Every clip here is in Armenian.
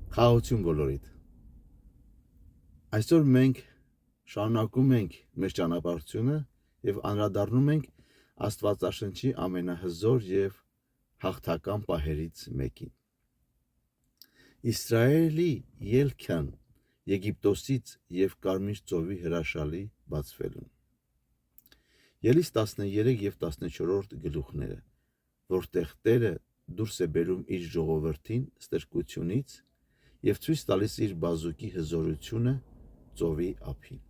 Խաղաղություն բոլորիդ։ Այսօր մենք շարունակում ենք մեր ճանապարհությունը եւ անդրադառնում ենք Աստվածաշնչի ամենահզոր եւ հաղթական պահերից մեկին։ Իսրայելի ելքն Եգիպտոսից եւ Կարմիր ծովի հրաշալի բացվելուն։ Ելիս 13 եւ 14-րդ գլուխները, որտեղ Տերը դուրս է բերում իր ժողովրդին ստրկությունից եւ ցույց տալիս իր բազուկի հզորությունը ծովի ափին։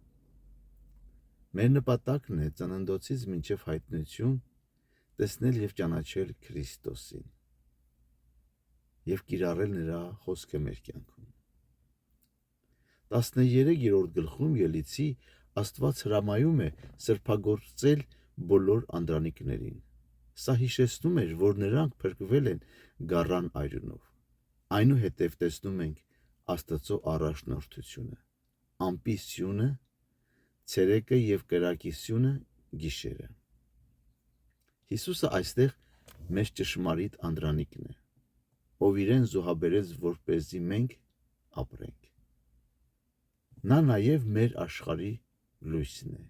Մեր նպատակն է ծննդոցից մինչև հայտնություն տեսնել եւ ճանաչել Քրիստոսին եւ կիրառել նրա խոսքը մեր կյանքում։ 13-րդ գլխում ելիցի Աստված հրամայում է սրբագործել բոլոր անդրանիկներին։ Սա հիշեցնում էր, որ նրանք փրկվել են գառան այրունով։ Այնուհետև տեսնում ենք Աստծո առաջնորդությունը, ամպի սյունը, ցերեկը եւ կրակի սյունը գիշերը։ Հիսուսը այստեղ մեր ճշմարիտ անդրանիկն է, ով իրեն զոհաբերեց, որպեսզի մենք ապրենք։ Նա նաև մեր աշխարհի լույսն է։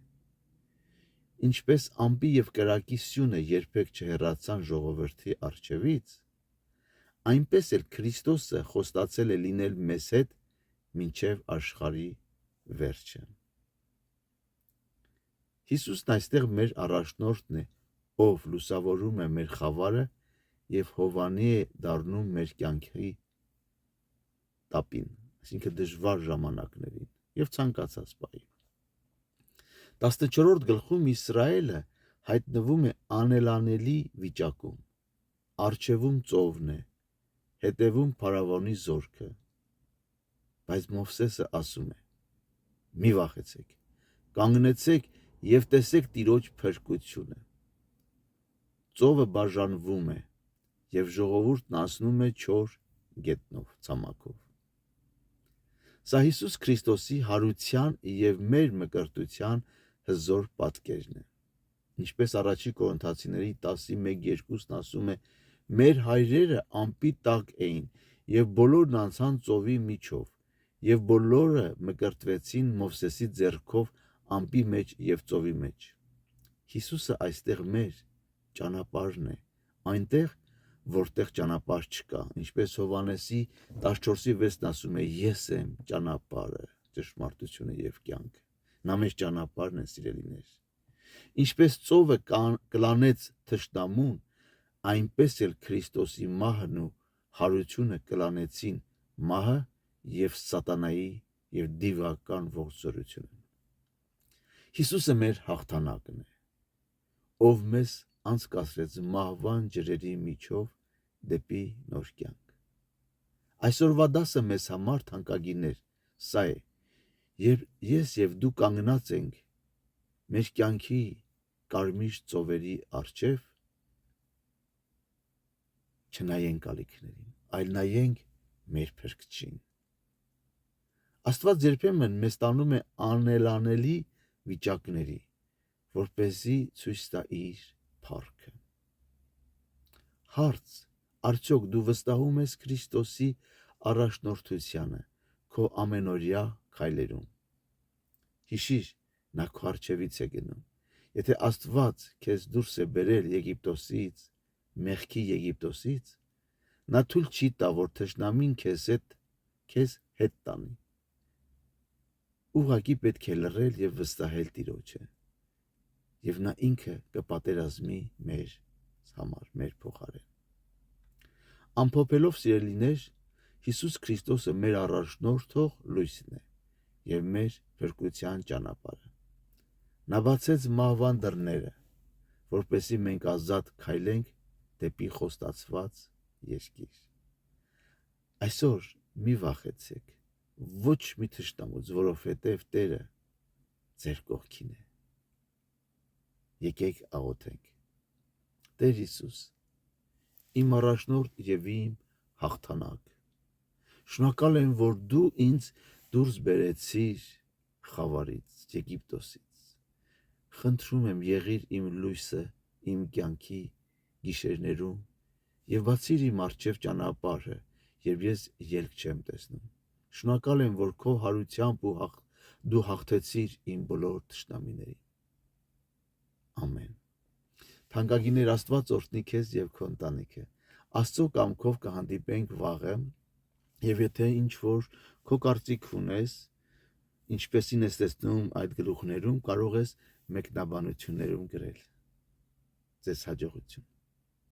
Ինչպես ամպի եւ կրակի սյունը երբեք չհեռացան ժողովրդի առջևից, այնպես էլ Քրիստոսը խոստացել է լինել մեզ հետ մինչև աշխարհի վերջը։ Հիսուսն այստեղ մեր առաջնորդն է, ով լուսավորում է մեր խավարը եւ հովանի է դառնում մեր կյանքի տապին, այսինքն դժվար ժամանակներին եւ ցանկացած բայի։ 14-րդ գլխում Իսրայելը հայտնվում է անելանելի վիճակում, առջևում ծովն է, հետևում փարավոնի զորքը, բայց Մովսեսը ասում է. մի վախեցեք, կանգնեցեք եւ տեսեք Տիրոջ փրկությունը։ Ծովը բաժանվում է եւ ժողովուրդն անցնում է չոր գետնով, ցամաքով։ Սա Հիսուս Քրիստոսի հարության եւ մեր մկրտության հզոր պատկերն է։ Ինչպես առաջի Կորինթացիների 10:1-2-ն ասում է, մեր հայրերը ամպի տակ էին եւ բոլորն անցան ծովի միջով եւ բոլորը մկրտվեցին Մովսեսի ձեռքով ամպի մեջ եւ ծովի մեջ։ Հիսուսը այստեղ մեր ճանապարհն է, այնտեղ որտեղ ճանապարհ չկա, ինչպես Հովհաննեսի 14:6-ն ասում է, ես եմ ճանապարհը, ճշմարտությունը եւ կյանքը։ Նա մեր ճանապարհն է, սիրելիներ։ Ինչպես ծովը կլանեց թշնամուն, այնպես էլ Քրիստոսի մահն ու հարությունը կլանեցին մահը եւ սատանայի եւ դիվական ողջորությունը։ Հիսուսը մեր հաղթանակն է, ով մեզ անցկացրեց մահվան ջրերի միջով դեպի նոր կյանք։ Այսօրվա դասը մեզ համար թանկագիններ, սա է, երբ ես եւ դու կանգնած ենք մեր կյանքի կարմիր ծովերի առջև, չնայենք ալիքներին, այլ նայենք մեր Փրկչին։ Աստված երբեմն մեզ տանում է անելանելի վիճակների, որպեսզի ցույց տա իր փառքը։ Հարց. արդյոք դու վստահում ես Քրիստոսի առաջնորդությանը քո ամենօրյա քայլերում։ Հիշիր, նա քո առջևից է գնում։ Եթե Աստված քեզ դուրս է բերել Եգիպտոսից, մեղքի Եգիպտոսից, նա թույլ չի տա, որ թշնամին քեզ հետ տանի։ Ուղղակի պետք է լռել եւ վստահել Տիրոջը, եւ նա ինքը կպատերազմի մեր համար, մեր փոխարեն։ Ամփոփելով, սիրելիներ, Հիսուս Քրիստոսը մեր առաջնորդող լույսն է եւ մեր փրկության ճանապարհը։ Նա բացեց մահվան դռները, որպեսզի մենք ազատ քայլենք դեպի խոստացված երկիր։ Այսօր մի վախեցեք, ոչ մի թշնամուց, որովհետև Տերը ձեր կողքին է։ Եկեք աղոթենք։ Տեր Հիսուս, իմ առաջնորդ եւ իմ հաղթանակ, շնորհակալ եմ, որ դու ինձ դուրս բերեցիր խավարից, Եգիպտոսից։ Խնդրում եմ, եղիր իմ լույսը իմ կյանքի գիշերներում եւ բացիր իմ առջև ճանապարհը երբ ես ելք չեմ տեսնում։ Շնորհակալ եմ, որ քո հարությամբ դու հաղթեցիր իմ բոլոր թշնամիներին։ Ամեն։ Թանկագիններ, Աստված օրհնի քեզ եւ քո ընտանիքը։ Աստծո կամքով կհանդիպենք վաղը, եւ եթե ինչ որ քո կարծիք ունես, ինչպեսին ես տեսնում այդ գլուխներում, կարող ես մեկնաբանություններում գրել։ Ձեզ հաջողություն։